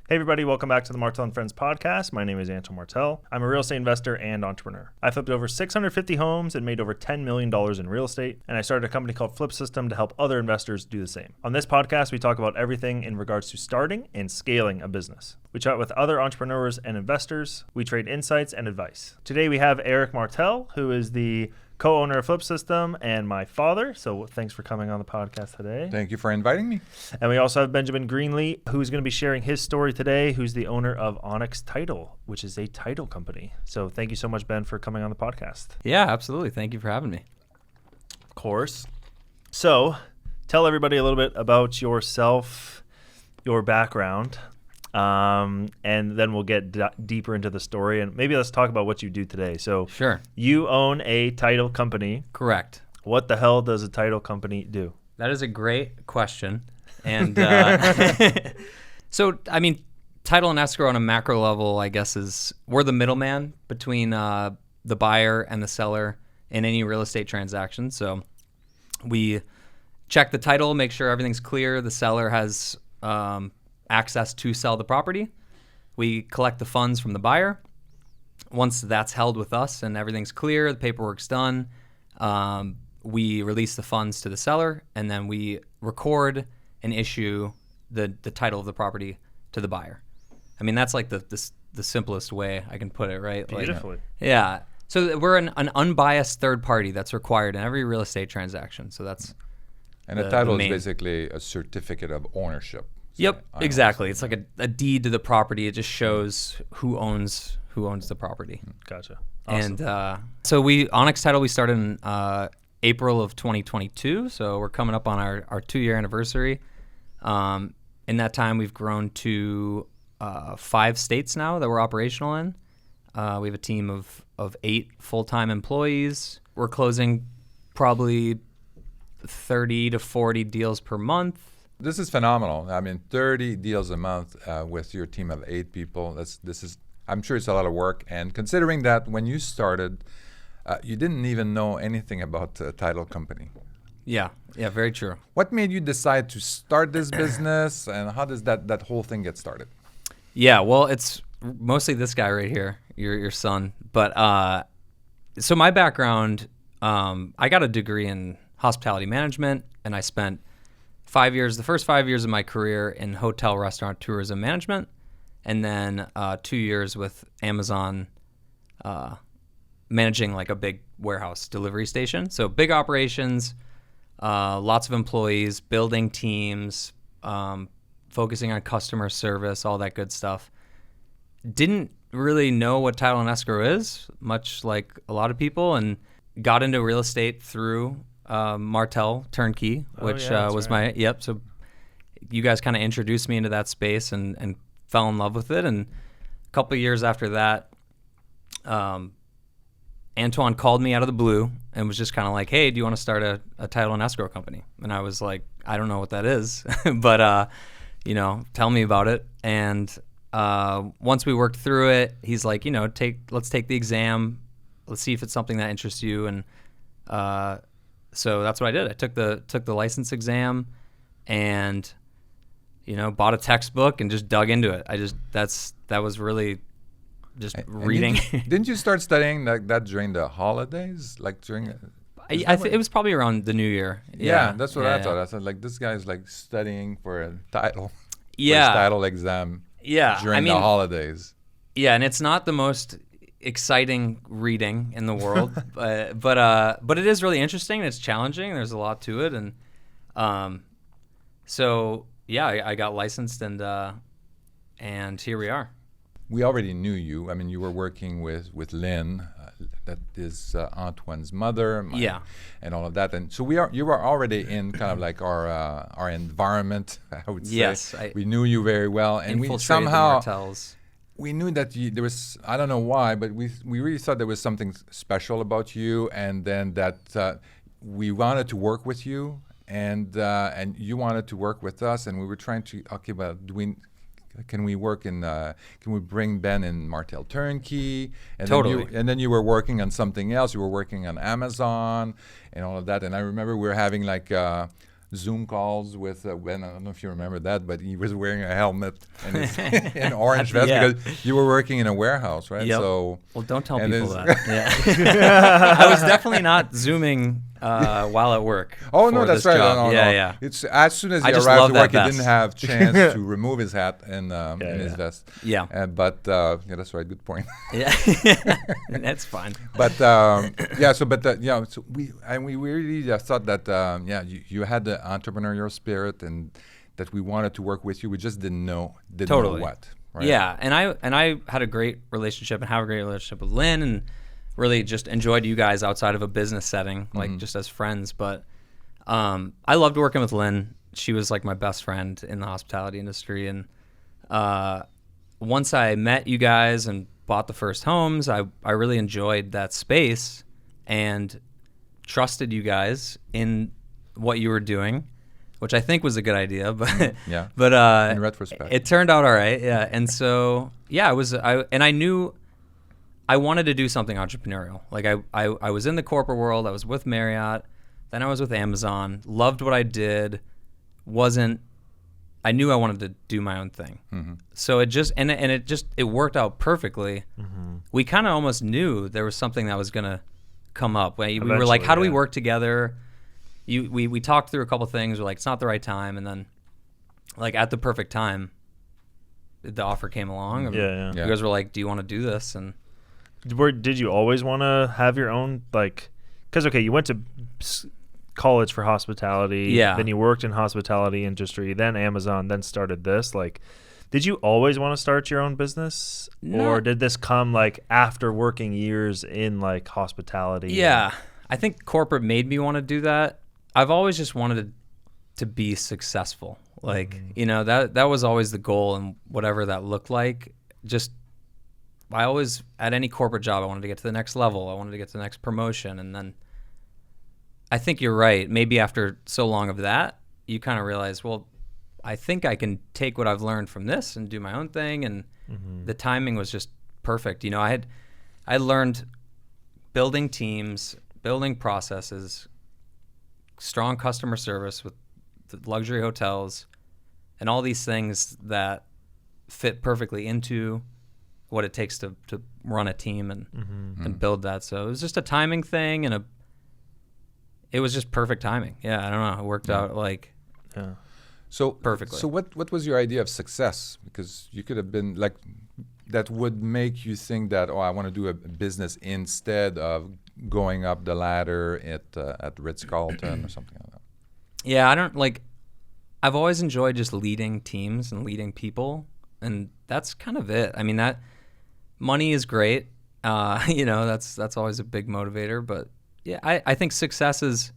Hey everybody, welcome back to the Martel Friends podcast. My name is Antoine Martel. I'm a real estate investor and entrepreneur. I flipped over 650 homes and made over $10 million in real estate, and I started a company called Flip System to help other investors do the same. On this podcast, we talk about everything in regards to starting and scaling a business. We chat with other entrepreneurs and investors. We trade insights and advice. Today we have Eric Martel, who is the co-owner of Flip System and my father. So thanks for coming on the podcast today. Thank you for inviting me. And we also have Ben Greenlee, who's going to be sharing his story today, who's the owner of Onyx Title, which is a title company. So thank you so much, Ben, for coming on the podcast. Yeah, absolutely. Thank you for having me. Of course. So tell everybody a little bit about yourself, your background, and then we'll get deeper into the story. And maybe let's talk about what you do today. So Sure. You own a title company. Correct. What the hell does a title company do? That is a great question. And so, I mean, title and escrow on a macro level, I guess, is we're the middleman between the buyer and the seller in any real estate transaction. So we check the title, make sure everything's clear. The seller has access to sell the property. We collect the funds from the buyer. Once that's held with us and everything's clear, the paperwork's done, we release the funds to the seller, and then we record and issue the title of the property to the buyer. I mean, that's like the simplest way I can put it, right? Beautifully. Like, yeah. So we're an unbiased third party that's required in every real estate transaction. So that's And a title is basically a certificate of ownership. So Yep, exactly. It's like a deed to the property. It just shows who owns the property. Gotcha. Awesome. And so Onyx Title, we started in April of 2022. So we're coming up on our 2-year anniversary. In that time, we've grown to 5 states now that we're operational in. We have a team of 8 full-time employees. We're closing probably 30 to 40 deals per month. This is phenomenal. I mean, 30 deals a month with your team of 8 people. I'm sure it's a lot of work. And considering that when you started, you didn't even know anything about a title company. Yeah, very true. What made you decide to start this business, and how does that whole thing get started? Yeah, well, it's mostly this guy right here, your son. But so my background, I got a degree in hospitality management, and I spent the first 5 years of my career in hotel, restaurant, tourism management, and then 2 years with Amazon managing like a big warehouse delivery station. So big operations, lots of employees, building teams, focusing on customer service, all that good stuff. Didn't really know what title and escrow is, much like a lot of people, and got into real estate through Martel Turnkey, which was right. So you guys kind of introduced me into that space and fell in love with it. And a couple of years after that, Antoine called me out of the blue and was just kind of like, hey, do you want to start a title and escrow company? And I was like, I don't know what that is, but tell me about it. And once we worked through it, he's like, let's take the exam. Let's see if it's something that interests you. And so that's what I did. I took the license exam and, bought a textbook and just dug into it. That was really just reading. Didn't you start studying that during the holidays? Like during... it was probably around the New Year. Yeah, that's what I thought. I thought, like, this guy's like studying for a title. For his title exam. Yeah. During the holidays. Yeah, and it's not the most exciting reading in the world, but it is really interesting. It's challenging. There's a lot to it, and so yeah, I got licensed, and here we are. We already knew you. I mean, you were working with Lynn, that is Antoine's mother, and all of that. And so you were already in kind of like our environment, I would say. Yes, we knew you very well, and we somehow we knew that there was, I don't know why, but we really thought there was something special about you, and then that we wanted to work with you, and you wanted to work with us, and we were trying to can we bring Ben in Martel Turnkey? And totally. Then you were working on something else. You were working on Amazon and all of that. And I remember we were having like Zoom calls with Ben. I don't know if you remember that, but he was wearing a helmet and an orange vest because you were working in a warehouse, right? Yep. So well, don't tell people that. Yeah. I was definitely not Zooming while at work. Oh no, that's right. No. Yeah. It's as soon as he arrived to work, he didn't have chance to remove his hat and his vest. Yeah. But that's right. Good point. Yeah. That's fine. But so we really thought that you had the entrepreneurial spirit and that we wanted to work with you. We just didn't know what. Right? Yeah, and I had a great relationship and have a great relationship with Lynn, and really just enjoyed you guys outside of a business setting, like just as friends. But I loved working with Lynn. She was like my best friend in the hospitality industry. And once I met you guys and bought the first homes, I really enjoyed that space and trusted you guys in what you were doing, which I think was a good idea. But but in retrospect, it turned out all right. Yeah, and so I knew I wanted to do something entrepreneurial. Like I was in the corporate world. I was with Marriott. Then I was with Amazon. Loved what I did. I knew I wanted to do my own thing. Mm-hmm. So it worked out perfectly. Mm-hmm. We kind of almost knew there was something that was going to come up. We were like, how do we work together? We talked through a couple things. We're like, it's not the right time. And then like at the perfect time, the offer came along. And you guys were like, do you want to do this? And did you always want to have your own, like, because you went to college for hospitality, then you worked in hospitality industry, then Amazon, then started this. Like, did you always want to start your own business? No. Or did this come like after working years in like hospitality? Yeah, I think corporate made me want to do that. I've always just wanted to be successful. Like, that was always the goal, and whatever that looked like. I always, at any corporate job, I wanted to get to the next level. I wanted to get to the next promotion. And then I think you're right. Maybe after so long of that, you kind of realize, well, I think I can take what I've learned from this and do my own thing. And the timing was just perfect. I learned building teams, building processes, strong customer service with the luxury hotels, and all these things that fit perfectly into what it takes to run a team and build that. So it was just a timing thing, and it was just perfect timing. Yeah, I don't know. It worked out so perfectly. So what was your idea of success? Because you could have been like, that would make you think that, I want to do a business instead of going up the ladder at Ritz-Carlton or something like that. Yeah, I've always enjoyed just leading teams and leading people, and that's kind of it. I mean, that money is great. That's always a big motivator, but yeah, I think success is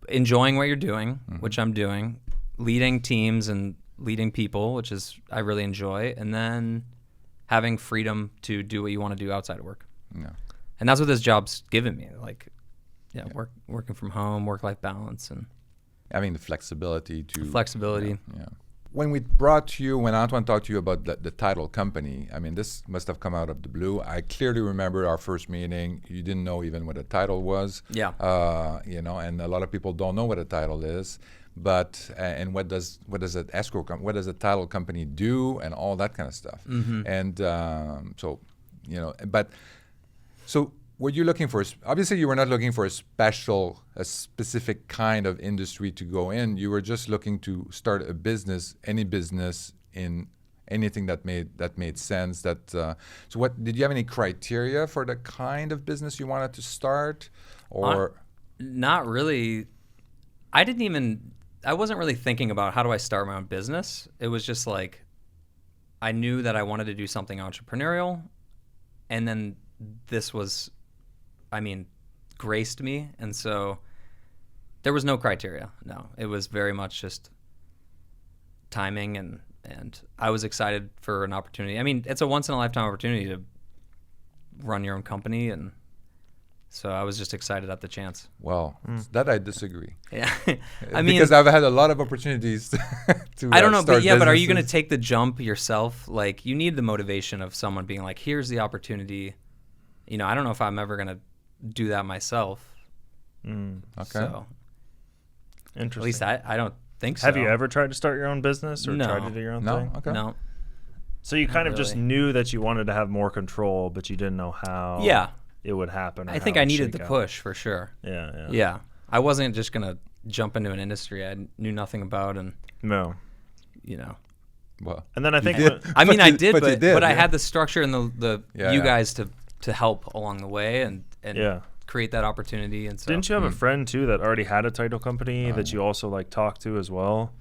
enjoying what you're doing, which I'm doing, leading teams and leading people, which is I really enjoy, and then having freedom to do what you want to do outside of work. Yeah. And that's what this job's given me. Like, working from home, work-life balance, and having the flexibility. Yeah. When Antoine talked to you about the title company, I mean, this must have come out of the blue. I clearly remember our first meeting. You didn't know even what a title was. Yeah. And a lot of people don't know what a title is. But and what does an escrow what does a title company do, and all that kind of stuff. Mm-hmm. And so were you looking for? Obviously, you were not looking for a specific kind of industry to go in. You were just looking to start a business, any business in anything that made sense. So, what did you have any criteria for the kind of business you wanted to start, or not really? I wasn't really thinking about how do I start my own business. It was just like I knew that I wanted to do something entrepreneurial, and then this was, graced me, and so there was no criteria. No, it was very much just timing, and I was excited for an opportunity. I mean, it's a once in a lifetime opportunity to run your own company, and so I was just excited at the chance. Well, that I disagree. Yeah, because I've had a lot of opportunities to. I don't know, but are you going to take the jump yourself? Like, you need the motivation of someone being like, "Here's the opportunity." I don't know if I'm ever going to do that myself. Okay. So, Interesting. At least I don't think so. Have you ever tried to start your own business or tried to do your own thing? Okay. No. So you kind of just knew that you wanted to have more control, but you didn't know how it would happen. I think I needed the push for sure. Yeah. I wasn't just going to jump into an industry I knew nothing about and, no. Well, and then I think I did, but I had the structure and the guys to help along the way and create that opportunity. And so didn't you have a friend too that already had a title company that you also like talked to as well?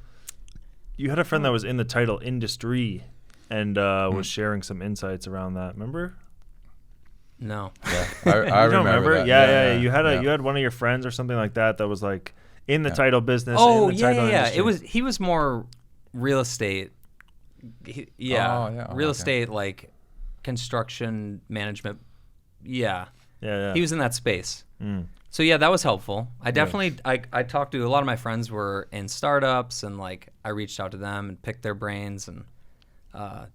You had a friend that was in the title industry and was sharing some insights around that. Remember? No. Yeah, I remember that. Yeah. You had one of your friends or something like that was like in the title business. Oh, in the title industry. He was more real estate. Real estate, like construction management. Yeah. He was in that space. So yeah, that was helpful. I definitely I talked to a lot of my friends were in startups and like I reached out to them and picked their brains and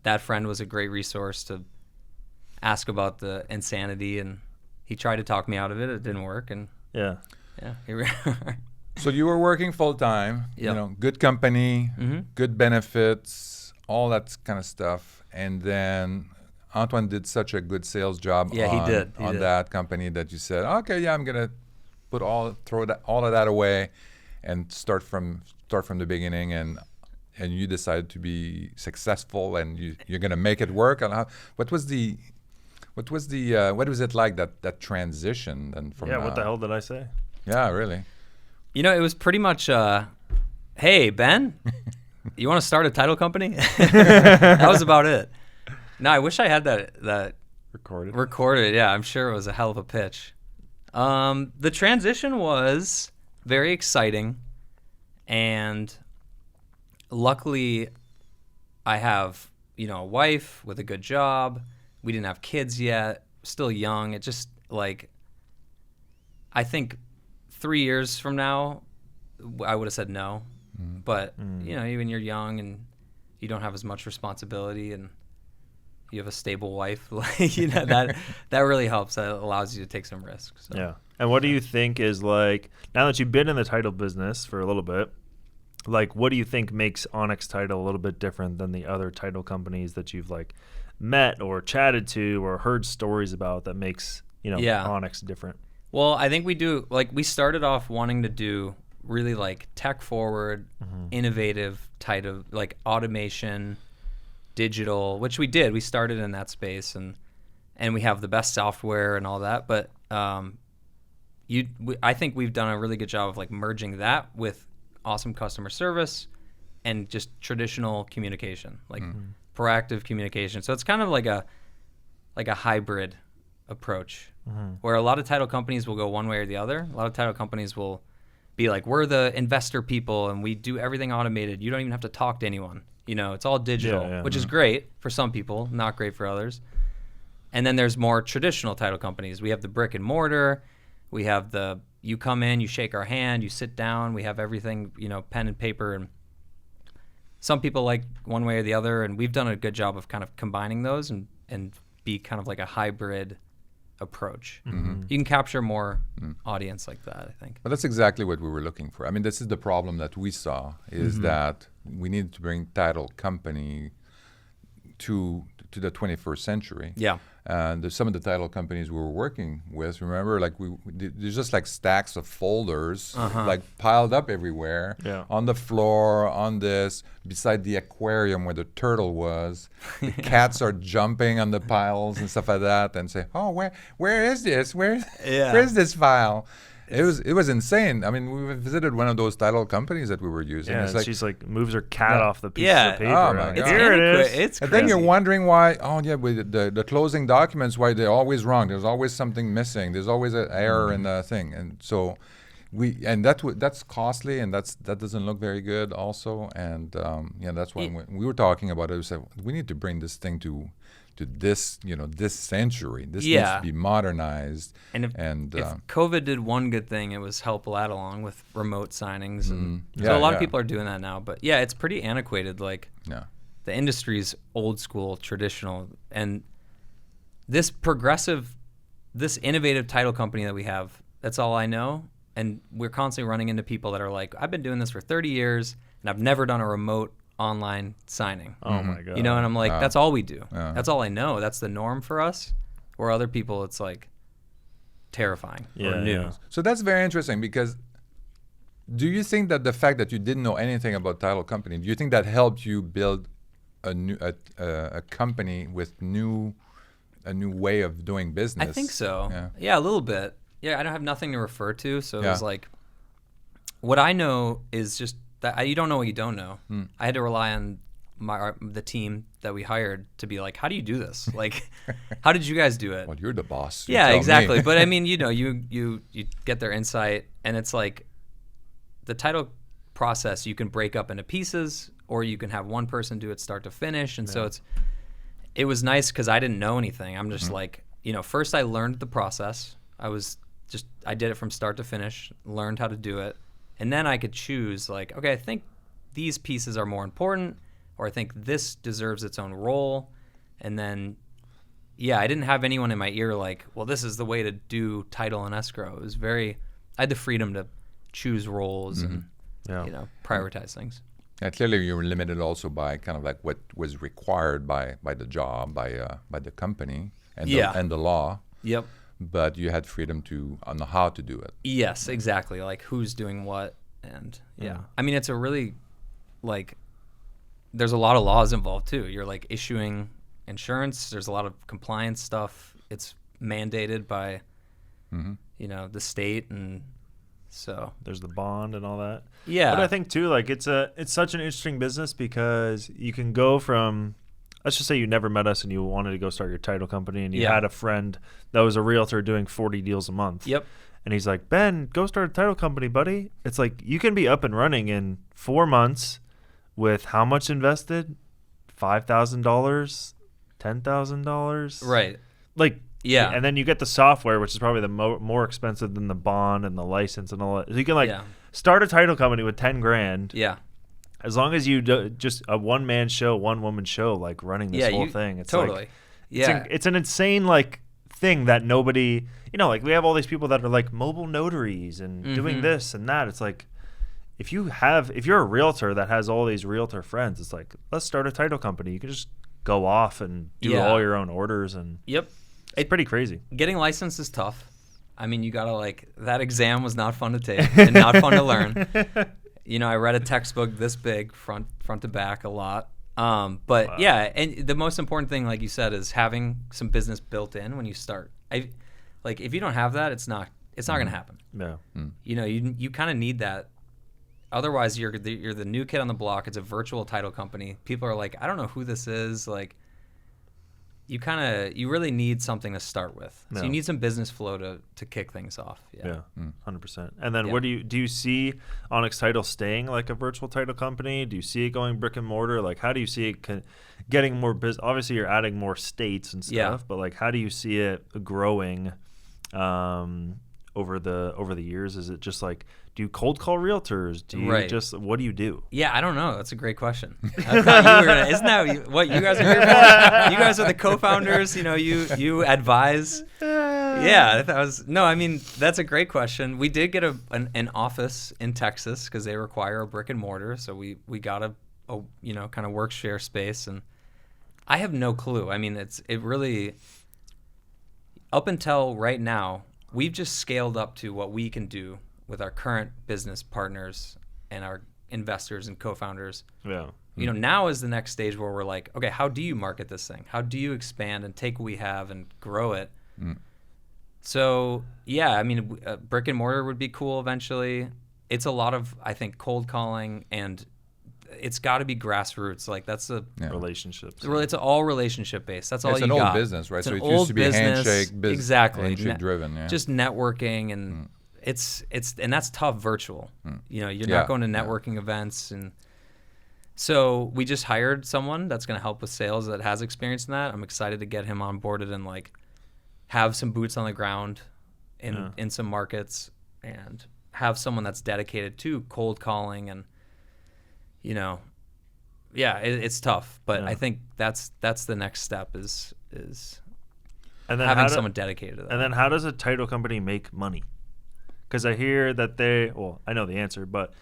that friend was a great resource to ask about the insanity and he tried to talk me out of it. It didn't work and here we are. So you were working full time, good company, good benefits, all that kind of stuff, and then Antoine did such a good sales job on that company that you said, okay, I'm gonna throw all of that away and start from the beginning, and you decided to be successful and you're gonna make it work. And what was it like that transition and from what the hell did I say? Yeah, really. It was pretty much, hey, Ben, you want to start a title company? That was about it. No, I wish I had that recorded. Yeah, I'm sure it was a hell of a pitch. The transition was very exciting, and luckily, I have a wife with a good job. We didn't have kids yet, still young. It just I think 3 years from now, I would have said no. But when you're young and you don't have as much responsibility and you have a stable wife, that really helps. That allows you to take some risks. So. Yeah. And what do you think is like, now that you've been in the title business for a little bit, like what do you think makes Onyx Title a little bit different than the other title companies that you've like met or chatted to or heard stories about that makes Onyx different? Well, I think we started off wanting to do really like tech forward, innovative type of like automation, digital, which we did. We started in that space and we have the best software and all that. But I think we've done a really good job of like merging that with awesome customer service and just traditional communication, like proactive communication. So it's kind of like a hybrid approach where a lot of title companies will go one way or the other. A lot of title companies will be like, we're the investor people and we do everything automated. You don't even have to talk to anyone. It's all digital, which is great for some people, not great for others. And then there's more traditional title companies. We have the brick and mortar. We have you come in, you shake our hand, you sit down. We have everything, pen and paper. And some people like one way or the other. And we've done a good job of kind of combining those and be kind of like a hybrid approach. You can capture more audience like that, I think. But that's exactly what we were looking for. I mean, this is the problem that we saw is that we needed to bring title company to the 21st century. Yeah. And some of the title companies we were working with, remember, like there's just like stacks of folders like piled up everywhere on the floor, on this, beside the aquarium where the turtle was. The cats are jumping on the piles and stuff like that and say, oh, where is this? Where is this file? It was insane. I mean, we visited one of those title companies that we were using. Yeah, it's like, she's like moves her cat off the piece of paper. Oh my God. Here it is. It's and crazy. then you're wondering why. Oh yeah, with the closing documents, why they're always wrong. There's always something missing. There's always an error in the thing, and so that's costly, and that doesn't look very good also. And that's why we were talking about it. We said we need to bring this thing to this this century. This needs to be modernized. And if COVID did one good thing, it was help that along with remote signings, and so a lot of people are doing that now. But it's pretty antiquated. Like the industry's old school, traditional, and this progressive, this innovative title company that we have. That's all I know. And we're constantly running into people that are like, I've been doing this for 30 years and I've never done a remote online signing. Oh my God. You know, and I'm like, that's all we do. That's all I know. That's the norm for us. Where other people, it's like terrifying or new. Yeah. So that's very interesting, because do you think that the fact that you didn't know anything about title company, do you think that helped you build a company with a new way of doing business? I think so. Yeah, a little bit. Yeah, I don't have nothing to refer to, so it was like, what I know is just that you don't know what you don't know. I had to rely on the team that we hired to be like, how do you do this? Like, how did you guys do it? Well, you're the boss. Yeah, exactly. But I mean, you know, you get their insight, and it's like the title process you can break up into pieces, or you can have one person do it start to finish. And so it was nice because I didn't know anything. I'm just like, you know, first I learned the process. I did it from start to finish, learned how to do it. And then I could choose like, okay, I think these pieces are more important, or I think this deserves its own role. And then, I didn't have anyone in my ear like, well, this is the way to do title and escrow. It was I had the freedom to choose roles and, you know, prioritize things. Yeah, clearly you were limited also by kind of like what was required by the job, by the company and the law. Yep. But you had freedom on how to do it. Yes, exactly. Like who's doing what, and I mean, it's a really like, there's a lot of laws involved too. You're like issuing insurance. There's a lot of compliance stuff. It's mandated by, you know, the state, and so there's the bond and all that. Yeah. But I think too, like it's such an interesting business because you can go from, let's just say you never met us and you wanted to go start your title company, and you had a friend that was a realtor doing 40 deals a month. Yep. And he's like, Ben, go start a title company, buddy. It's like you can be up and running in 4 months with how much invested? $5,000, $10,000. Right. Like, and then you get the software, which is probably the more expensive than the bond and the license and all that. So you can start a title company with 10 grand. Yeah. As long as you do just a one-man show, one-woman show, like running this whole thing. It's totally. Like, it's an insane like thing that nobody, you know, like we have all these people that are like mobile notaries and doing this and that. It's like, if you're a realtor that has all these realtor friends, it's like, let's start a title company. You can just go off and do all your own orders, and it's pretty crazy. Getting licensed is tough. I mean, you gotta like, that exam was not fun to take and not fun to learn. You know, I read a textbook this big, front to back, a lot. But and the most important thing, like you said, is having some business built in when you start. Like if you don't have that, it's not gonna happen. Yeah. You know, you kind of need that. Otherwise, you're the new kid on the block. It's a virtual title company. People are like, I don't know who this is. Like, you really need something to start with. So you need some business flow to kick things off. Yeah, 100%. And then do you see Onyx Title staying like a virtual title company? Do you see it going brick and mortar? Like, how do you see it getting more business? Obviously, you're adding more states and stuff, but like, how do you see it growing over the years? Is it just like, do you cold call realtors? Do you what do you do? Yeah, I don't know. That's a great question. I thought you were gonna, isn't that what you guys are here for? You guys are the co-founders. You know, you advise. Yeah, I mean, that's a great question. We did get an office in Texas because they require a brick and mortar. So we got a you know, kind of work share space, and I have no clue. I mean, it really, up until right now, we've just scaled up to what we can do with our current business partners and our investors and co-founders. Yeah. You know, now is the next stage where we're like, okay, how do you market this thing? How do you expand and take what we have and grow it? So, I mean, brick and mortar would be cool eventually. It's a lot of, I think, cold calling, and it's got to be grassroots. Like, that's relationships. It's all relationship based. That's all you got. It's an old business, right? So it used to be handshake business. Exactly. Handshake driven, yeah. Just networking, and and that's tough virtual. You know, you're not going to networking events, and so we just hired someone that's going to help with sales that has experience in that. I'm excited to get him onboarded and like have some boots on the ground in some markets, and have someone that's dedicated to cold calling, and you know, it's tough, but I think that's the next step is and then having someone dedicated to that. And then how does a title company make money? Because I hear that I know the answer, but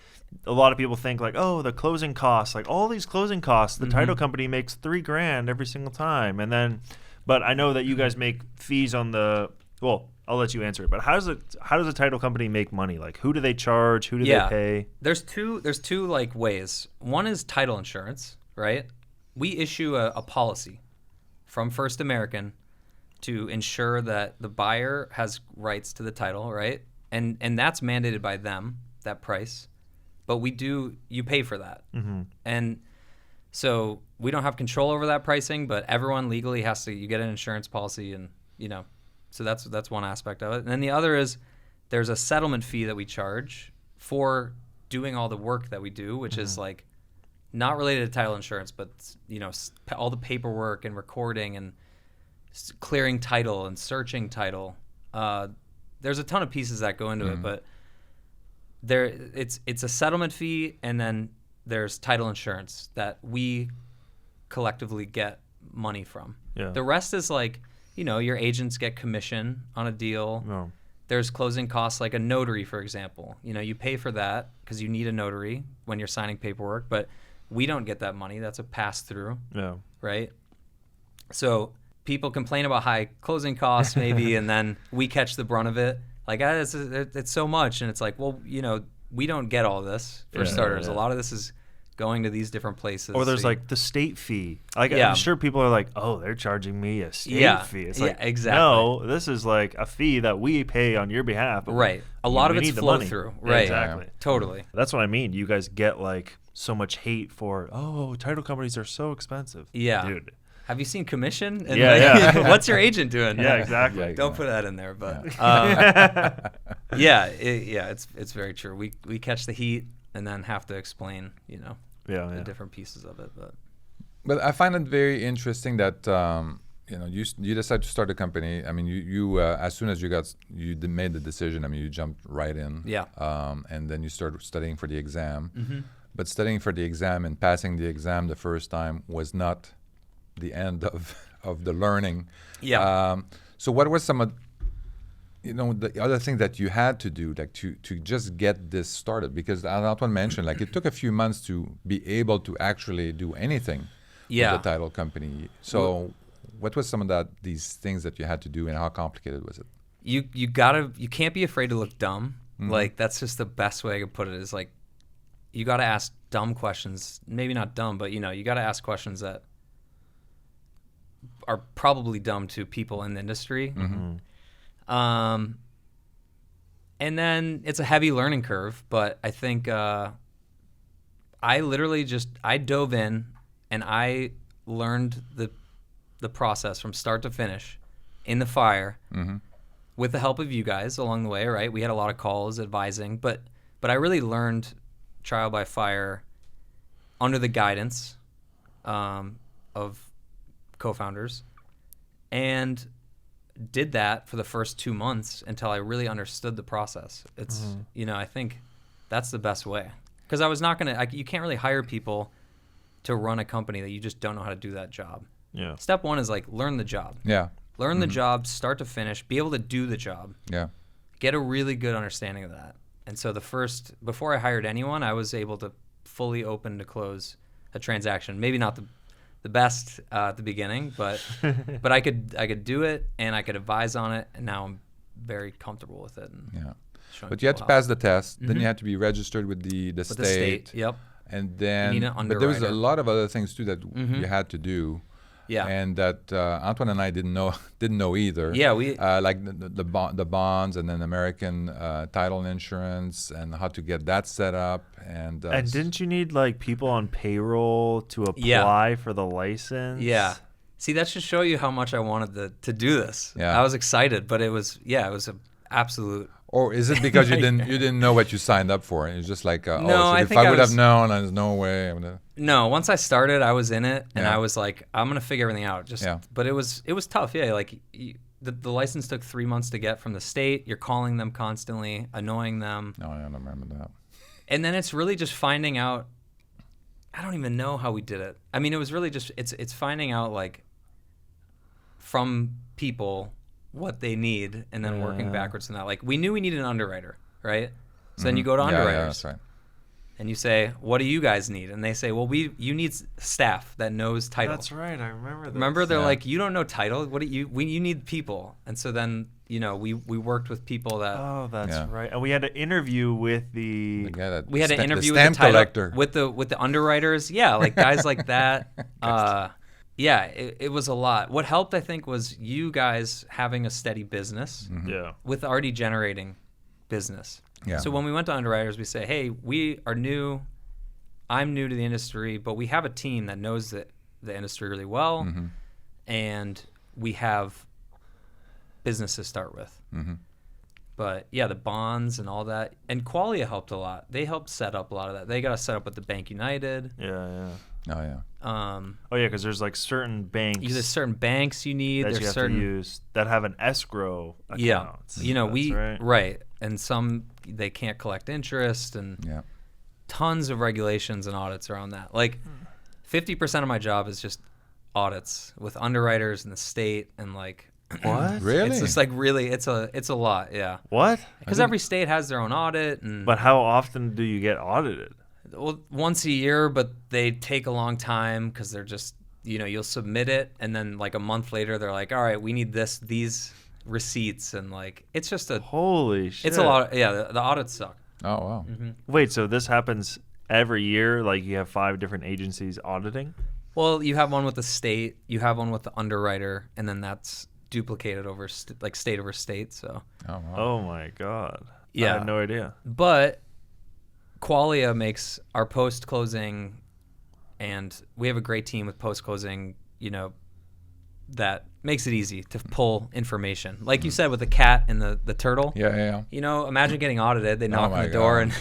a lot of people think like, oh, the closing costs, like all these closing costs, the title company makes $3,000 every single time. And then, but I know that you guys make fees on well, I'll let you answer it. But how does a title company make money? Like, who do they charge? Who do they pay? There's two like ways. One is title insurance, right? We issue a policy from First American to ensure that the buyer has rights to the title, right? And that's mandated by them, that price. But you pay for that. And so we don't have control over that pricing, but everyone legally you get an insurance policy, and, so that's one aspect of it. And then the other is there's a settlement fee that we charge for doing all the work that we do, which is like not related to title insurance, but, all the paperwork and recording and clearing title and searching title. There's a ton of pieces that go into it, but it's a settlement fee, and then there's title insurance that we collectively get money from. Yeah. The rest is like, your agents get commission on a deal. No. There's closing costs, like a notary, for example. You pay for that because you need a notary when you're signing paperwork, but we don't get that money. That's a pass-through. Yeah. Right? So people complain about high closing costs maybe, and then we catch the brunt of it. Like, it's so much, and it's like, well, we don't get all this for starters. A lot of this is going to these different places. Or there's like the state fee. Like, I'm sure people are like, oh, they're charging me a state fee. It's like, exactly. No, this is like a fee that we pay on your behalf. Right. A lot of it's flow through. Right. Exactly. Totally. That's what I mean. You guys get like so much hate for, title companies are so expensive. Yeah. Dude. Have you seen commission? And what's your agent doing? Yeah, exactly. Don't put that in there, but it's very true. We catch the heat and then have to explain, the different pieces of it. But I find it very interesting that you decide to start a company. I mean, you as soon as you made the decision, I mean, you jumped right in. Yeah. And then you started studying for the exam. But studying for the exam and passing the exam the first time was not the end of the learning. Yeah. So what was some of the other things that you had to do, like to just get this started? Because Antoine mentioned, like, it took a few months to be able to actually do anything with the title company. So what was some of these things that you had to do, and how complicated was it? You can't be afraid to look dumb. Like, that's just the best way I could put it, is like, you got to ask dumb questions. Maybe not dumb, but you got to ask questions that are probably dumb to people in the industry. And then it's a heavy learning curve, but I think I dove in and I learned the process from start to finish in the fire with the help of you guys along the way, right? We had a lot of calls advising, but I really learned trial by fire under the guidance of co-founders, and did that for the first 2 months until I really understood the process. It's I think that's the best way, because I was not gonna. You can't really hire people to run a company that you just don't know how to do that job. Yeah. Step one is like learn the job. Yeah. Learn the job, start to finish, be able to do the job. Yeah. Get a really good understanding of that. And so before I hired anyone, I was able to fully open to close a transaction. Maybe not the best at the beginning, but I could do it, and I could advise on it, and now I'm very comfortable with it. But you had to pass the test. Then you had to be registered with the state. The state. Yep. And then, but there was a lot of other things too that you had to do. Yeah. And that Antoine and I didn't know either. Yeah, we like the bonds, and then American title insurance, and how to get that set up. And didn't you need like people on payroll to apply for the license? Yeah. See, that should show you how much I wanted to do this. Yeah. I was excited, but it was an absolute. Or is it because you didn't know what you signed up for? And it's just like, if I would have known, there's no way. No, once I started, I was in it, and I was like, I'm gonna figure everything out. But it was tough. Yeah, like the license took 3 months to get from the state. You're calling them constantly, annoying them. No, I don't remember that. And then it's really just finding out. I don't even know how we did it. I mean, it was really just it's finding out like from people what they need, and then working backwards from that. Like, we knew we needed an underwriter, right? So then you go to underwriters. Yeah, that's right. And you say, what do you guys need? And they say, well, you need staff that knows title. That's right. I remember that. Remember, they're like, you don't know title. You need people. And so then, we worked with people that. Oh, that's right. And we had an interview with the stamp collector. with the underwriters. Yeah, like guys like that. It was a lot. What helped, I think, was you guys having a steady business. With already generating business. Yeah. So when we went to underwriters, we say, hey, we are new. I'm new to the industry, but we have a team that knows the industry really well, and we have business to start with. But yeah, the bonds and all that, and Qualia helped a lot. They helped set up a lot of that. They got us set up with the Bank United. Yeah. Oh yeah. Because there's like certain banks. There's certain banks you need. That there's you have certain to use that have an escrow account. Yeah. Right. And some they can't collect interest, and tons of regulations and audits around that. Like 50% of my job is just audits with underwriters in the state, and like. What? Really? It's just like really, it's a lot, yeah. What? Because every state has their own audit. But how often do you get audited? Well, once a year, but they take a long time because they're just, you'll submit it, and then like a month later, they're like, all right, we need these receipts, and like, it's just holy shit. It's a lot. The audits suck. Oh, wow. Wait, so this happens every year? Like you have 5 different agencies auditing? Well, you have one with the state, you have one with the underwriter, and then that's duplicated over state over state. So oh my god, yeah, I had no idea. But Qualia makes our post closing, and we have a great team with post closing, that makes it easy to pull information, like you said with the cat and the turtle. Imagine getting audited. They knock on the door and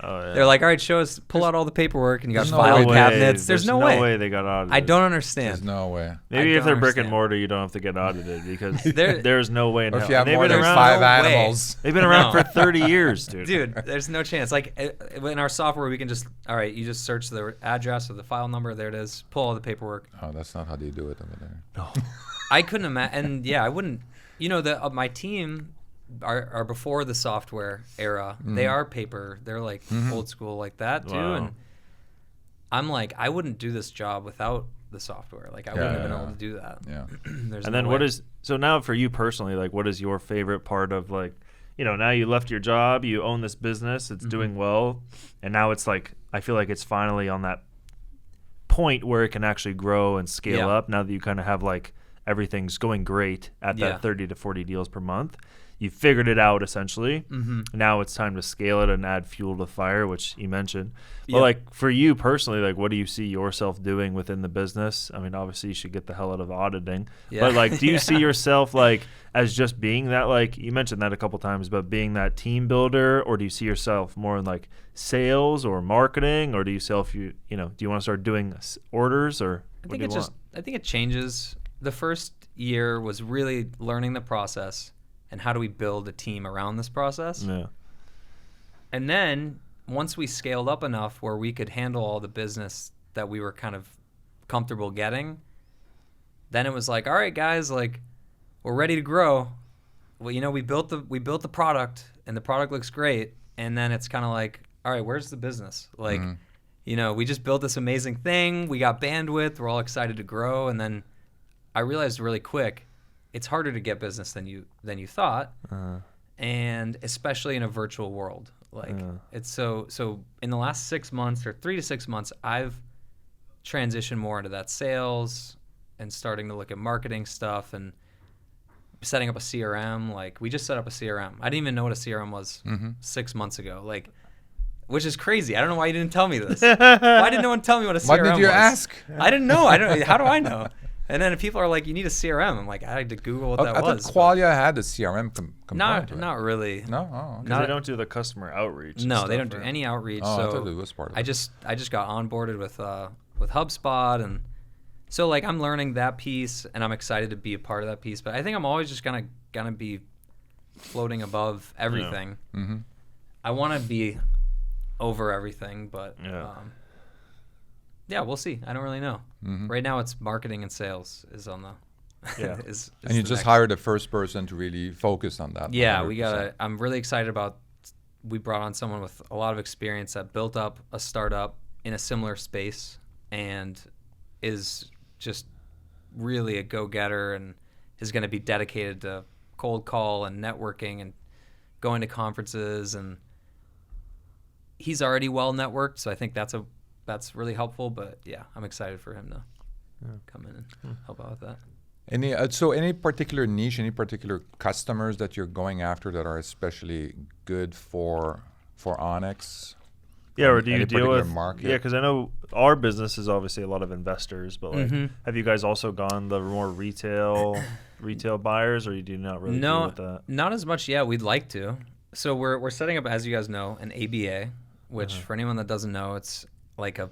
they're like, all right, pull out all the paperwork, and you got file cabinets. There's no way they got audited. I don't understand. There's no way. Maybe if they're brick and mortar, you don't have to get audited, because there's no way in hell. If you have more than 5 animals. They've been around for 30 years, dude. Dude, there's no chance. Like in our software, we can just, all right, you just search the address or the file number, there it is, pull all the paperwork. Oh, that's not how they do it over there. No. I couldn't imagine, and I wouldn't. My team are before the software era. They are paper. They're like old school like that too. Wow. And I'm like, I wouldn't do this job without the software. Like I wouldn't have been able to do that. Yeah. And then so now for you personally, like what is your favorite part of like, now you left your job, you own this business, it's doing well, and now it's like I feel like it's finally on that point where it can actually grow and scale up. Now that you kind of have like everything's going great at that 30 to 40 deals per month. You figured it out essentially. Now it's time to scale it and add fuel to the fire, which you mentioned. But like for you personally, like what do you see yourself doing within the business? I mean, obviously you should get the hell out of auditing. But like, do you see yourself like as just being that, like you mentioned that a couple times, but being that team builder, or do you see yourself more in like sales or marketing, or do you do you want to start doing orders, or I think it changes. The first year was really learning the process and how do we build a team around this process. Yeah. And then once we scaled up enough where we could handle all the business that we were kind of comfortable getting, then it was like, all right, guys, like we're ready to grow. Well, we built the product, and the product looks great. And then it's kind of like, all right, where's the business? Like, we just built this amazing thing. We got bandwidth. We're all excited to grow. And then I realized really quick, it's harder to get business than you thought, and especially in a virtual world. Like it's so in the last 6 months or 3 to 6 months, I've transitioned more into that sales and starting to look at marketing stuff and setting up a CRM. Like we just set up a CRM. I didn't even know what a CRM was 6 months ago. Like, which is crazy. I don't know why you didn't tell me this. Why didn't no one tell me what a CRM was? Why did you ask? I didn't know. How do I know? And then people are like, you need a CRM. I'm like, I had to Google what that was. I thought Qualia had a CRM component to it. Not really. No? Oh, okay. They don't do the customer outreach. No, they don't do any outreach. Oh, so I thought it was part of it. I just got onboarded with HubSpot, and so like I'm learning that piece, and I'm excited to be a part of that piece. But I think I'm always just gonna be floating above everything. Yeah. I want to be over everything, but yeah, we'll see. I don't really know. Right now, it's marketing and sales is on the. Yeah. And you just hired the first person to really focus on that. Yeah, 100%. I'm really excited about we brought on someone with a lot of experience that built up a startup in a similar space and is just really a go-getter and is going to be dedicated to cold call and networking and going to conferences, and he's already well networked, so I think that's really helpful. But yeah, I'm excited for him to come in and help out with that. Any particular niche, any particular customers that you're going after that are especially good for Onyx? Yeah, or do you deal with market? Yeah, because I know our business is obviously a lot of investors, but like, have you guys also gone the more retail buyers, or you do not really deal with that? Not as much yet. We'd like to. So we're setting up, as you guys know, an ABA, which for anyone that doesn't know, it's like a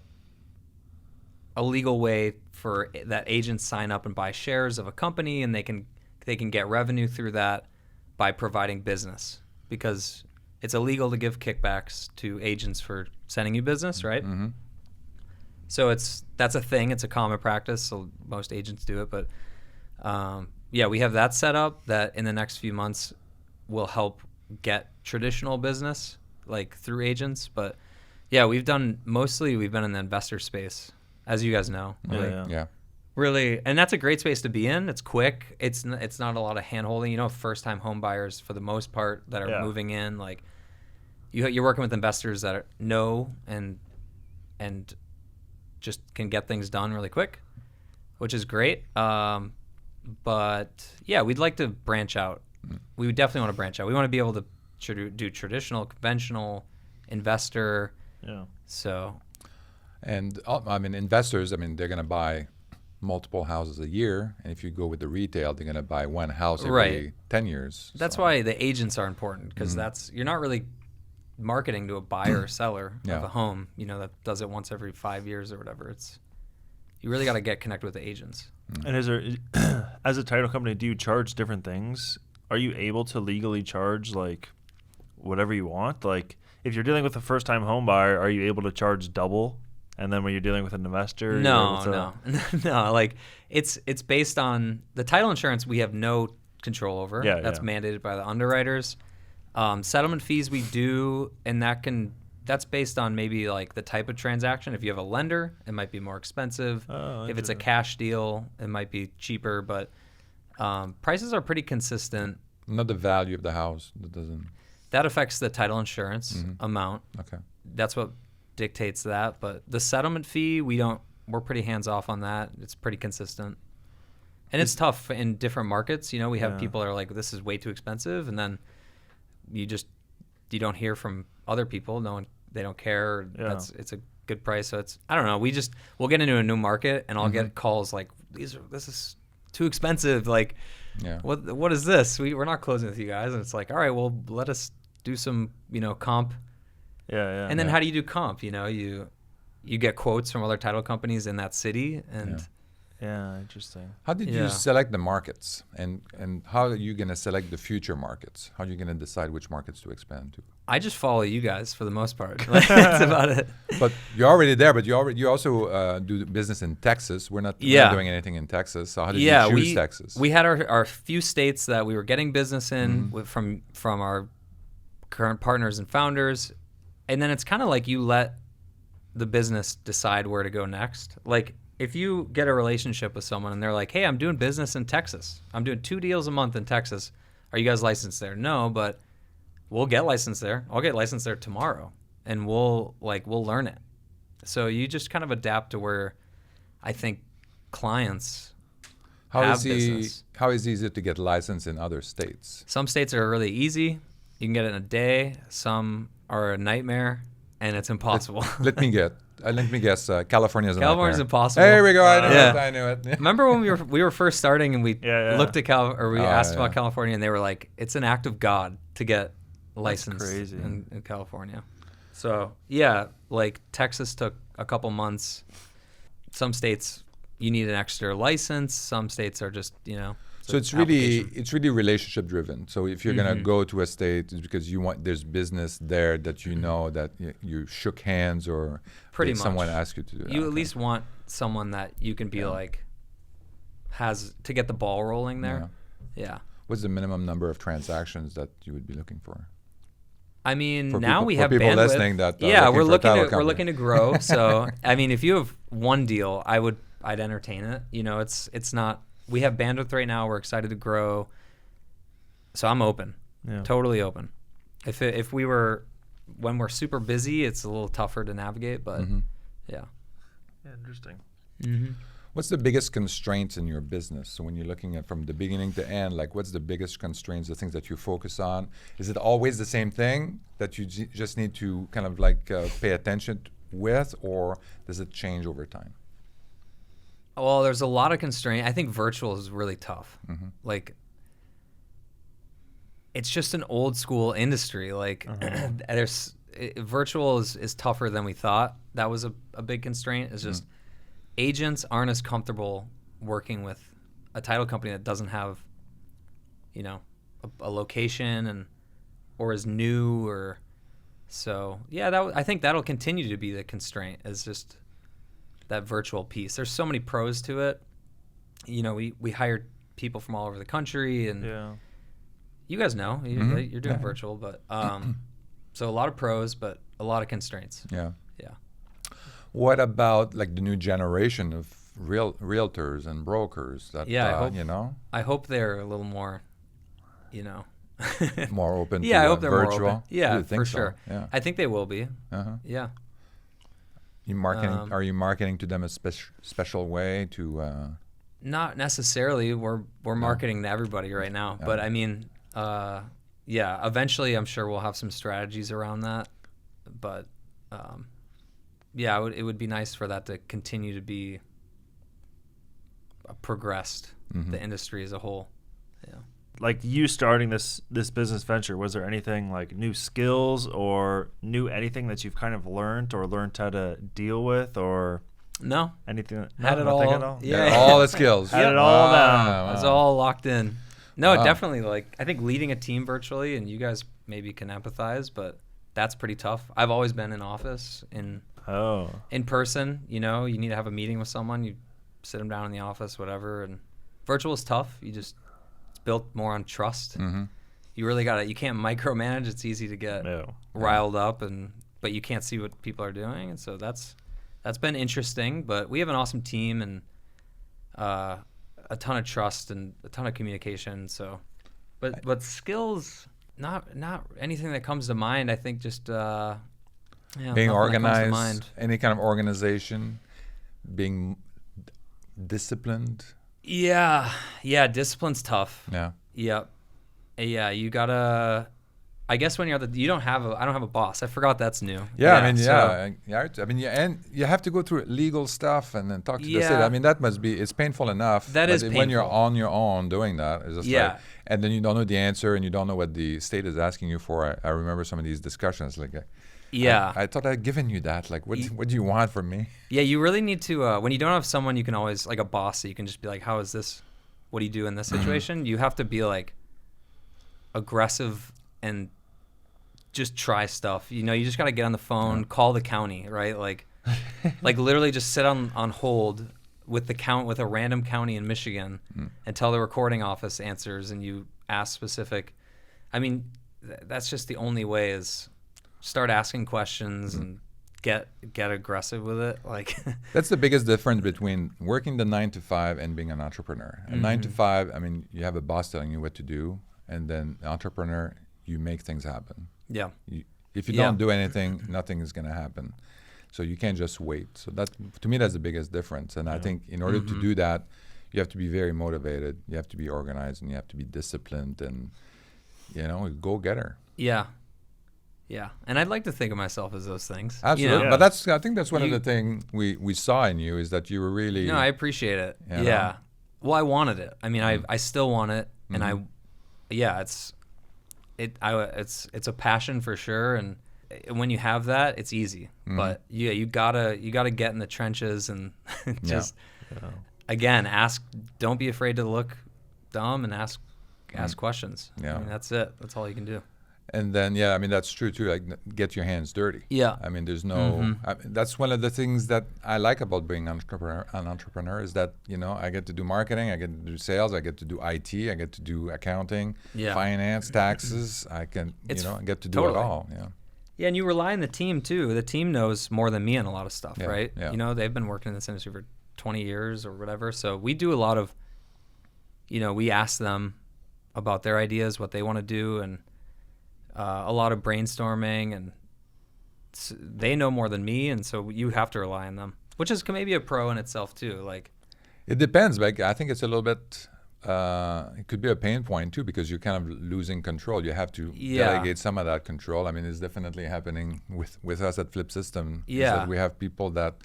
legal way for that agents sign up and buy shares of a company, and they can get revenue through that by providing business, because it's illegal to give kickbacks to agents for sending you business, right? Mm-hmm. So that's a thing. It's a common practice. So most agents do it. But yeah, we have that set up that in the next few months will help get traditional business like through agents. But yeah, we've been in the investor space, as you guys know. Yeah. Really, and that's a great space to be in. It's quick. It's not a lot of hand-holding. You know, first-time home buyers, for the most part, that are moving in, like, you're working with investors that know and just can get things done really quick, which is great. But yeah, we'd like to branch out. We would definitely want to branch out. We want to be able to do traditional, conventional, investor. Yeah. So. And I mean, investors, they're going to buy multiple houses a year, and if you go with the retail, they're going to buy one house every 10 years. That's why the agents are important, because you're not really marketing to a buyer or seller of a home, that does it once every 5 years or whatever. You really got to get connected with the agents. And as a title company, do you charge different things? Are you able to legally charge like whatever you want? Like if you're dealing with a first-time home buyer, are you able to charge double? And then when you're dealing with an investor, no. Like it's based on the title insurance. We have no control over. That's mandated by the underwriters. Settlement fees we do, and that's based on maybe like the type of transaction. If you have a lender, it might be more expensive. If it's a cash deal, it might be cheaper. But prices are pretty consistent. Not the value of the house. That affects the title insurance amount. Okay. That's what dictates that. But the settlement fee, we're pretty hands off on that. It's pretty consistent. And it's tough in different markets. We have people that are like, this is way too expensive, and then you don't hear from other people. They don't care. It's a good price. So I don't know. We'll get into a new market, and I'll get calls like, this is too expensive. Like, what is this? We're not closing with you guys. And it's like, all right, well, let us do some, comp. Yeah. And then how do you do comp? You get quotes from other title companies in that city, and yeah, interesting. How did you select the markets, and how are you going to select the future markets? How are you going to decide which markets to expand to? I just follow you guys for the most part. That's about it. But you're already there. But you also do business in Texas. We're not doing anything in Texas. So how did you choose Texas? We had our few states that we were getting business in from our current partners and founders, and then it's kind of like you let the business decide where to go next. Like if you get a relationship with someone and they're like, hey, I'm doing business in Texas. I'm doing 2 deals a month in Texas. Are you guys licensed there? No, but we'll get licensed there. I'll get licensed there tomorrow, and we'll learn it. So you just kind of adapt to where I think clients have business. How easy is it to get licensed in other states? Some states are really easy. You can get it in a day. Some are a nightmare, and it's impossible. Let me guess. California's a nightmare. California's impossible. There we go. I knew it. Remember when we were first starting and we looked at asked about California, and they were like, it's an act of God to get licensed in California. So yeah, like Texas took a couple months. Some states you need an extra license. Some states are just So it's really relationship driven. So if you're gonna go to a state, it's because there's business there that that you shook hands or someone asked you to do that. You at least want someone that you can be like has to get the ball rolling there. Yeah. What's the minimum number of transactions that you would be looking for? I mean, for now people, we have people bandwidth. listening that we're looking to grow. So I mean, if you have one deal, I'd entertain it. You know, it's not. We have bandwidth right now. We're excited to grow. So I'm open, totally open. If we were, when we're super busy, it's a little tougher to navigate. But yeah, interesting. Mm-hmm. What's the biggest constraints in your business? So when you're looking at from the beginning to end, like what's the biggest constraints, the things that you focus on? Is it always the same thing that you just need to kind of like pay attention with, or does it change over time? Well, there's a lot of constraint. I think virtual is really tough. Like, it's just an old school industry. Like, virtual is tougher than we thought. That was a big constraint. It's just agents aren't as comfortable working with a title company that doesn't have, you know, a location or is new or so. Yeah, I think that'll continue to be the constraint. Is just that virtual piece. There's so many pros to it. You know, we hired people from all over the country, and you guys know you're doing virtual, but so a lot of pros, but a lot of constraints. Yeah. Yeah. What about like the new generation of realtors and brokers? That I hope they're a little more, you know, more open. Yeah, to, I hope they're virtual. more open. Yeah, for so? sure. Yeah. I think they will be. Yeah. You marketing? Are you marketing to them a special way to? Not necessarily. We're marketing to everybody right now, but I mean, eventually I'm sure we'll have some strategies around that, but it would be nice for that to continue to be progressed, the industry as a whole. Yeah. Like you starting this business venture, was there anything like new skills or new anything that you've kind of learned how to deal with, or no anything? Had it all. Yeah, all the skills. Had it all down. Wow. It was all locked in. No, definitely. Like I think leading a team virtually, and you guys maybe can empathize, but that's pretty tough. I've always been in office in person. You know, you need to have a meeting with someone. You sit them down in the office, whatever. And virtual is tough. It's built more on trust. You really got to. You can't micromanage. It's easy to get riled up, but you can't see what people are doing, and so that's been interesting. But we have an awesome team and a ton of trust and a ton of communication. So, but skills, not anything that comes to mind. I think just being organized, any kind of organization, being disciplined. Yeah, discipline's tough. Yeah, you gotta. I guess when I don't have a boss. I forgot that's new. I mean, and you have to go through legal stuff and then talk to the state. I mean, that must be, it's painful enough. That is painful. When you're on your own doing that, it's just like, and then you don't know the answer and you don't know what the state is asking you for. I remember some of these discussions, like, I thought I'd given you that. Like, what do you want from me? Yeah, you really need to, when you don't have someone you can always, like a boss, that you can just be like, how is this, what do you do in this situation? You have to be like aggressive and just try stuff. You know, you just got to get on the phone, call the county, right? Like literally just sit on hold with a random county in Michigan until the recording office answers and you ask specific. I mean, that's just the only way is start asking questions and get aggressive with it. Like that's the biggest difference between working the 9 to 5 and being an entrepreneur. A 9 to 5, I mean, you have a boss telling you what to do, and then an entrepreneur, you make things happen. Yeah. If you don't do anything, nothing is going to happen. So you can't just wait. So that, to me, that's the biggest difference. And I think in order to do that, you have to be very motivated. You have to be organized, and you have to be disciplined, and go getter. Yeah. And I'd like to think of myself as those things. Absolutely. But I think that's one of the things we saw in you, is that you were really. No, I appreciate it. Yeah. Well, I wanted it. I mean, I still want it, and it's a passion for sure, and when you have that, it's easy. But you gotta get in the trenches and just again ask. Don't be afraid to look dumb and ask questions. Yeah, I mean, that's it. That's all you can do. And then, yeah, I mean, that's true too. Like, get your hands dirty. Yeah. I mean, there's no. That's one of the things that I like about being an entrepreneur is that I get to do marketing, I get to do sales, I get to do IT, I get to do accounting, finance, taxes. I can, I get to do it all. Yeah. Yeah, and you rely on the team too. The team knows more than me on a lot of stuff, right? Yeah. They've been working in this industry for 20 years or whatever. So we do a lot of, we ask them about their ideas, what they want to do, and a lot of brainstorming, and they know more than me, and so you have to rely on them, which is maybe a pro in itself too. Like, it depends. Like, I think it's a little bit. It could be a pain point too, because you're kind of losing control. You have to delegate some of that control. I mean, it's definitely happening with us at Flip System. Yeah, we have people that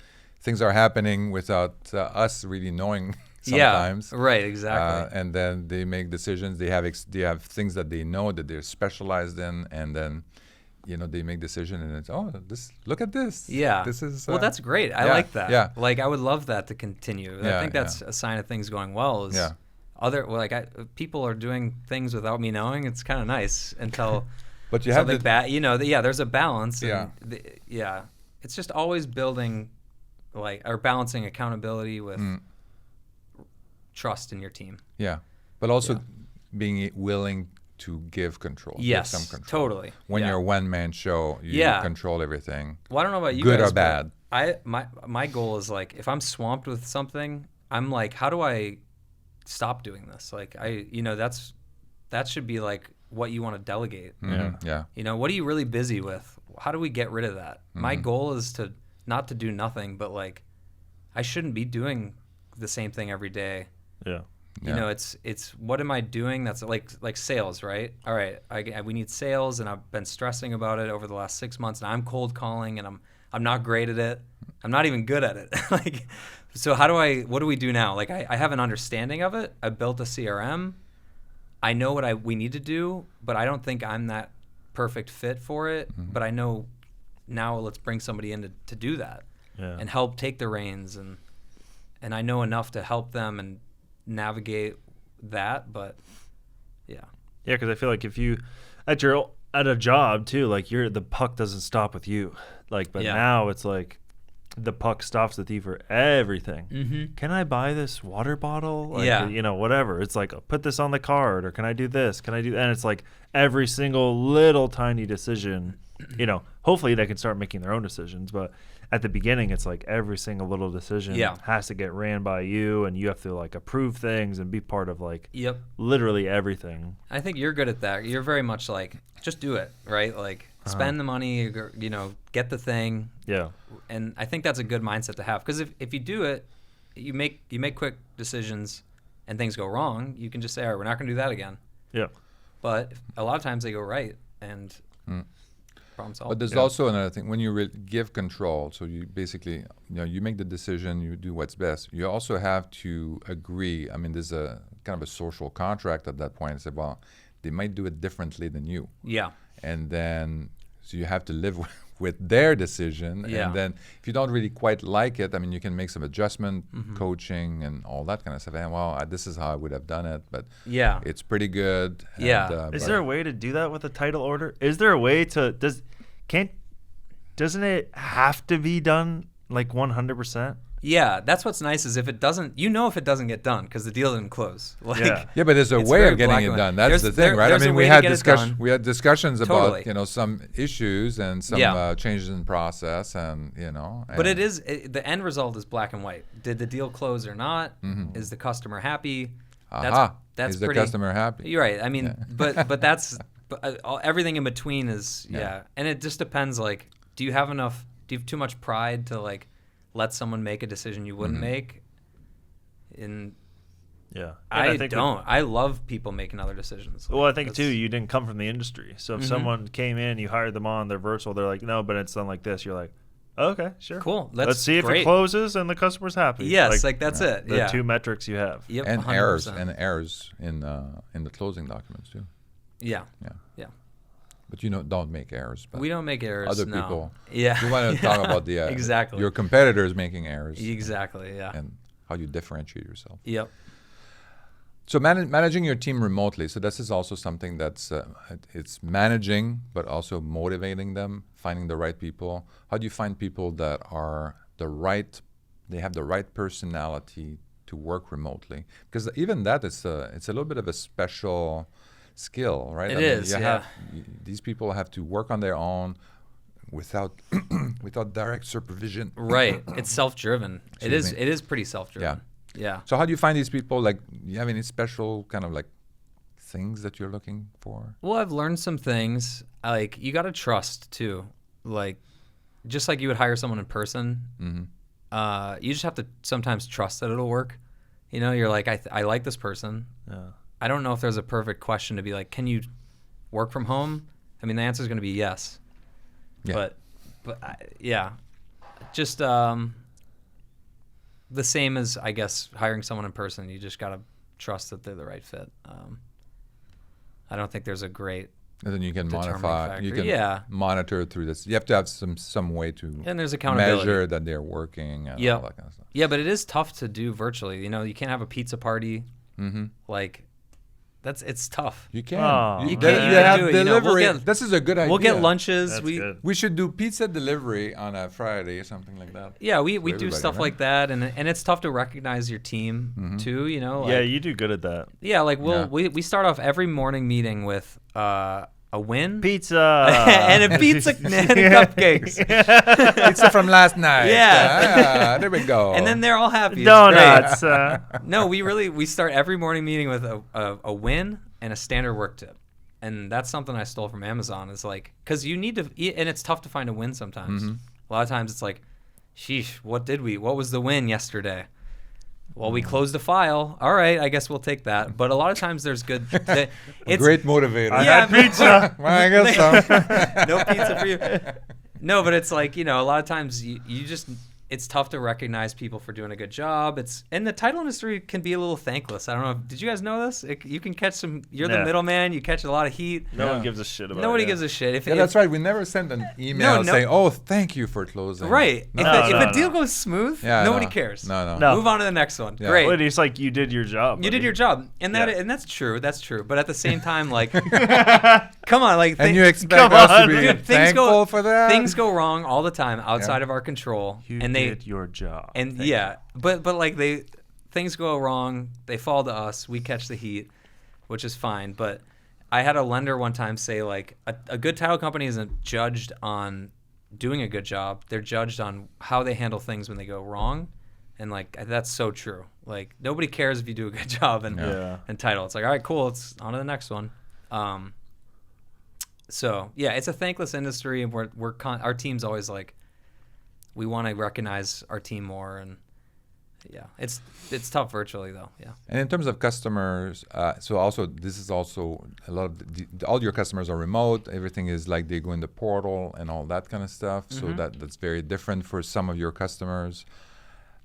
things are happening without us really knowing. Sometimes. Yeah, right, exactly. And then they make decisions. They have things that they know that they're specialized in, and then they make decisions, and it's look at this. Yeah, this is well, that's great. I like that. Yeah, like I would love that to continue. I think that's a sign of things going well. Is people are doing things without me knowing. It's kind of nice until but you have something bad. There's a balance. Yeah, it's just always building, or balancing accountability with. Trust in your team. Yeah, but also being willing to give control. Yes, give some control. Totally. When you're a one-man show, you control everything. Well, I don't know about you good guys, or bad. My goal is like, if I'm swamped with something, I'm like, how do I stop doing this? Like, that should be like what you want to delegate. Yeah. What are you really busy with? How do we get rid of that? My goal is to not to do nothing, but like, I shouldn't be doing the same thing every day. Yeah. It's what am I doing that's like sales, right? All right, we need sales, and I've been stressing about it over the last 6 months, and I'm cold calling, and I'm not great at it. I'm not even good at it. So what do we do now? Like, I have an understanding of it. I built a CRM. I know what we need to do, but I don't think I'm that perfect fit for it. But I know now let's bring somebody in to do that and help take the reins, and I know enough to help them and navigate that. But because I feel like if you at a job too, like the puck doesn't stop with you, but now it's like the puck stops with you for everything. Can I buy this water bottle? Whatever. It's like, put this on the card, or can I do this? Can I do that? And it's like every single little tiny decision. Hopefully they can start making their own decisions, but at the beginning, it's like every single little decision has to get ran by you, and you have to approve things and be part of literally everything. I think you're good at that. You're very much like, just do it, right? Like, spend the money, get the thing. Yeah. And I think that's a good mindset to have, because if you do it, you make quick decisions, and things go wrong, you can just say, all right, we're not going to do that again. Yeah. But a lot of times they go right, and problem solved. But there's also another thing. When you give control, so you basically, you make the decision, you do what's best. You also have to agree. I mean, there's a kind of a social contract at that point. It's say, well, they might do it differently than you. Yeah. And then, so you have to live with their decision. Yeah. And then if you don't really quite like it, I mean, you can make some adjustment, coaching, and all that kind of stuff. And this is how I would have done it, but it's pretty good. Yeah. And, is there a way to do that with a title order? Is there a way to doesn't it have to be done 100%? Yeah, that's what's nice is if it doesn't get done because the deal didn't close. Yeah, but there's a way of getting it done. That's the thing, right? I mean, we had discussions about some issues and some changes in process, and But the end result is black and white. Did the deal close or not? Is the customer happy? That's is pretty, the customer happy? You're right. I mean, but that's everything in between is and it just depends. Like, do you have too much pride to let someone make a decision you wouldn't make? I don't. I love people making other decisions. Well, I think too, you didn't come from the industry. So if someone came in, you hired them on, they're virtual, they're like, no, but it's done like this. You're like, oh, okay, sure. Cool. Let's see if it closes and the customer's happy. Yes, that's it. The two metrics you have. Yep, and 100%. errors in the closing documents too. Yeah. But don't make errors. But we don't make errors. Other no. people. Yeah. You want to talk about the exactly your competitors making errors. Exactly. Yeah. And how you differentiate yourself. Yep. So managing your team remotely. So this is also something that's it's managing, but also motivating them, finding the right people. How do you find people that are they have the right personality to work remotely? Because even that is it's a little bit of a special skill, right? It is. These people have to work on their own without direct supervision. Right. It's self-driven. It is pretty self-driven. Yeah. So how do you find these people? Like, do you have any special kind of like things that you're looking for? Well, I've learned some things. Like, you got to trust too. Like, just like you would hire someone in person, you just have to sometimes trust that it'll work. You know, you're like, I like this person. Yeah. I don't know if there's a perfect question to be like, can you work from home? I mean, the answer is going to be yes. Yeah. But just the same as, I guess, hiring someone in person. You just got to trust that they're the right fit. I don't think there's a great and then you can factor. You can monitor through this. You have to have some way to and there's accountability. Measure that they're working and all that kind of stuff. Yeah, but it is tough to do virtually. You know, you can't have a pizza party. Like, it's tough. You can. You can't do it. Delivery. You know, this is a good idea. We'll get lunches. That's good. We should do pizza delivery on a Friday or something like that. Yeah, we do stuff like that, and it's tough to recognize your team too. You know. Like, yeah, you do good at that. Yeah, like we start off every morning meeting with a win, pizza, and a pizza and cupcakes. Pizza from last night. Yeah, there we go. And then they're all happy. Donuts. No, we start every morning meeting with a win and a standard work tip, and that's something I stole from Amazon. Is like, because you need to eat, and it's tough to find a win sometimes. A lot of times it's like, sheesh, what was the win yesterday? Well, we closed the file. All right, I guess we'll take that. But a lot of times there's good. It's great motivator. I had pizza. Well, I guess so. No pizza for you. No, but it's like, you know, a lot of times you just, it's tough to recognize people for doing a good job. And the title industry can be a little thankless. I don't know. Did you guys know this? You can catch you're the middleman. You catch a lot of heat. No one gives a shit about it. Nobody gives a shit. That's right. We never sent an email saying, "Oh, thank you for closing." Right. If a deal goes smooth, nobody cares. No. Move on to the next one. Yeah. Great. Well, it's like you did your job. You did your job, and that's true. That's true. But at the same time, like, come on, like, and you expect us to be thankful for that? Things go wrong all the time outside of our control. You and did your job. And but like things go wrong. They fall to us. We catch the heat, which is fine. But I had a lender one time say, like, a good title company isn't judged on doing a good job. They're judged on how they handle things when they go wrong. And like, that's so true. Like, nobody cares if you do a good job in title. It's like, all right, cool. It's on to the next one. So yeah, it's a thankless industry, and our team's always like, we want to recognize our team more, and it's tough virtually though. Yeah. And in terms of customers, so also this is also a lot of all your customers are remote. Everything is like they go in the portal and all that kind of stuff. So that's very different for some of your customers.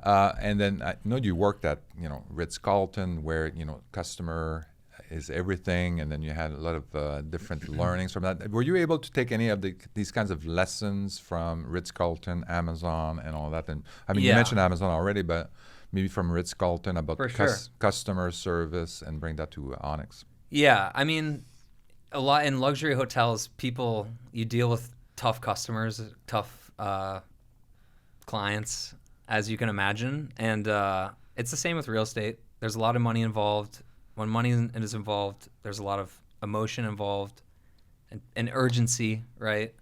And then I know you worked at Ritz-Carlton, where customer is everything, and then you had a lot of different learnings from that. Were you able to take any of these kinds of lessons from Ritz-Carlton, Amazon, and all that? And I mean, you mentioned Amazon already, but maybe from Ritz-Carlton about customer service, and bring that to Onyx. Yeah, I mean, a lot in luxury hotels, you deal with tough customers, tough clients, as you can imagine, and it's the same with real estate. There's a lot of money involved. When money is involved, there's a lot of emotion involved and urgency, right?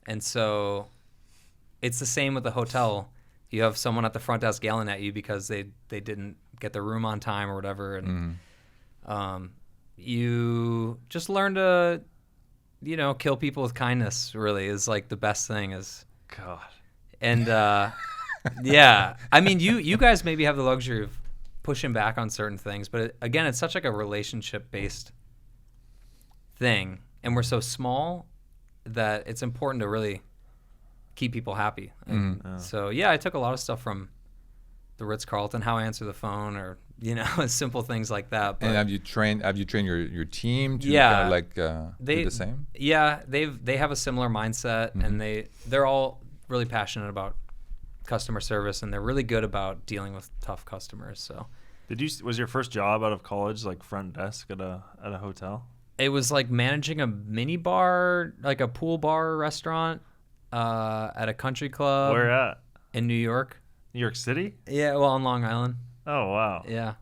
And so it's the same with the hotel. You have someone at the front desk yelling at you because they didn't get the room on time or whatever. And you just learn to, kill people with kindness, really, is like the best thing is. God. And, yeah. I mean, you guys maybe have the luxury of pushing back on certain things, but again, it's such like a relationship-based thing, and we're so small that it's important to really keep people happy. So yeah, I took a lot of stuff from the Ritz-Carlton, how I answer the phone, or simple things like that. But, and have you trained your team to kind of like do the same? Yeah, they have a similar mindset, and they're all really passionate about customer service, and they're really good about dealing with tough customers. So Was your first job out of college like front desk at a hotel? It was like managing a mini bar, like a pool bar restaurant at a country club. Where at? In New York. New York City? Yeah, well, on Long Island. Oh, wow. Yeah.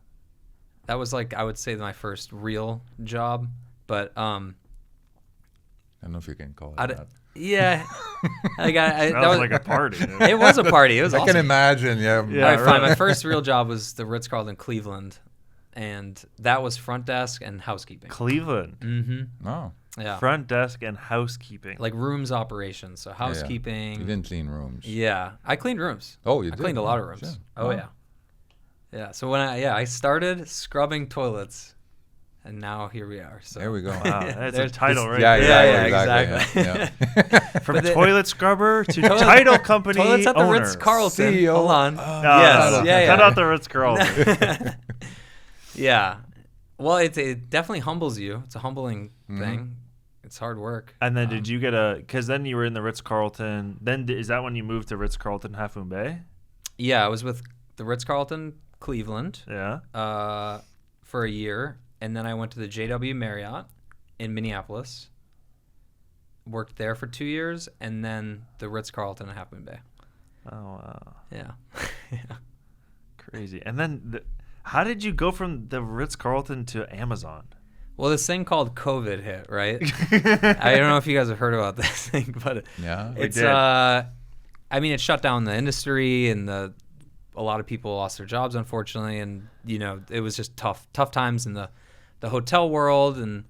That was like, I would say, my first real job. But I don't know if you can call it that. Yeah. That was like a party. Dude. It was a party. It was awesome. I can imagine, yeah. All right, fine. My first real job was the Ritz-Carlton Cleveland. And that was front desk and housekeeping. Cleveland? Mm-hmm. Oh. Yeah. Front desk and housekeeping. Like rooms operations. So housekeeping. Yeah. You didn't clean rooms. Yeah. I cleaned rooms. Oh, you did? I cleaned a lot of rooms. Sure. Oh, yeah. Yeah. So when I started scrubbing toilets, and now here we are. So there we go. Wow, that's a title, right? Yeah, exactly. Yeah. From toilet scrubber to title company toilets at the owner. Ritz-Carlton. CEO. Hold on. Yes. Yeah. Cut out the Ritz-Carlton. Yeah. Well, it definitely humbles you. It's a humbling thing. It's hard work. And then did you get because then you were in the Ritz-Carlton. Then is that when you moved to Ritz-Carlton Half Moon Bay? Yeah, I was with the Ritz-Carlton Cleveland for a year. And then I went to the JW Marriott in Minneapolis. Worked there for 2 years. And then the Ritz-Carlton Half Moon Bay. Oh, wow. Yeah. Crazy. And then how did you go from the Ritz-Carlton to Amazon? Well, this thing called COVID hit, right? I don't know if you guys have heard about this thing, but it's I mean, it shut down the industry, and a lot of people lost their jobs, unfortunately, and it was just tough times in the hotel world. And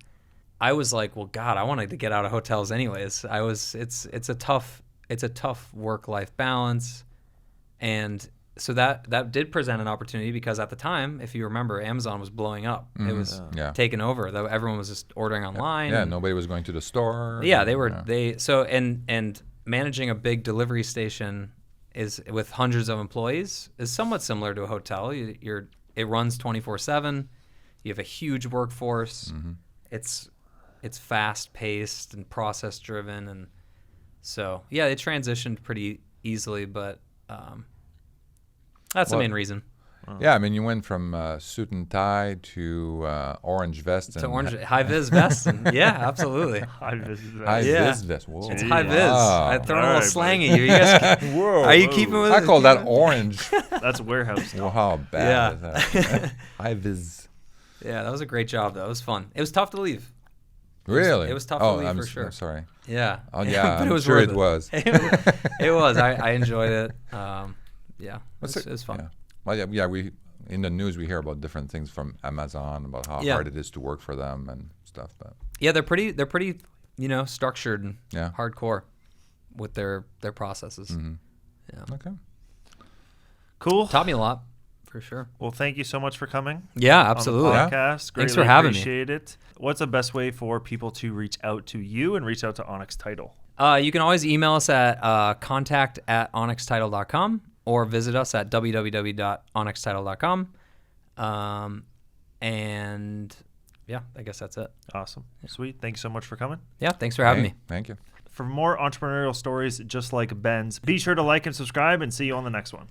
I was like, well, God, I wanted to get out of hotels anyways. It's a tough work-life balance, and so that did present an opportunity, because at the time, if you remember, Amazon was blowing up. It was taking over. Though everyone was just ordering online. Yeah, nobody was going to the store. Yeah, they were. And managing a big delivery station is with hundreds of employees is somewhat similar to a hotel. It runs 24/7. You have a huge workforce. It's fast paced and process driven, and so yeah, it transitioned pretty easily, but. That's the main reason. Yeah, I mean, you went from suit and tie to orange vest. To orange, high-vis vest. Yeah, absolutely. High-vis vest. High-vis vest. Whoa. It's high-vis. Wow. I throw a little slang at you. You guys, whoa. Are you keeping with it? I call that orange. That's warehouse stuff. Well, how bad is that? High-vis. Yeah, that was a great job, though. It was fun. It was tough to leave. Really? It was tough to leave, for sure. I'm sorry. Yeah. Oh, yeah, but I'm sure it was. It was. I enjoyed it. Yeah, it was fun. Yeah. Well, yeah, we in the news we hear about different things from Amazon about how hard it is to work for them and stuff. But yeah, they're pretty structured and Yeah. hardcore with their processes. Mhm. Yeah. Okay. Cool. Taught me a lot, for sure. Well, thank you so much for coming. Yeah, absolutely. On the podcast. Thanks for having me. Appreciate it. What's the best way for people to reach out to you and reach out to Onyx Title? You can always email us at contact@onyxtitle.com or visit us at www.onyxtitle.com. And yeah, I guess that's it. Awesome. Sweet. Thank you so much for coming. Yeah, thanks for having me. Thank you. For more entrepreneurial stories just like Ben's, be sure to like and subscribe, and see you on the next one.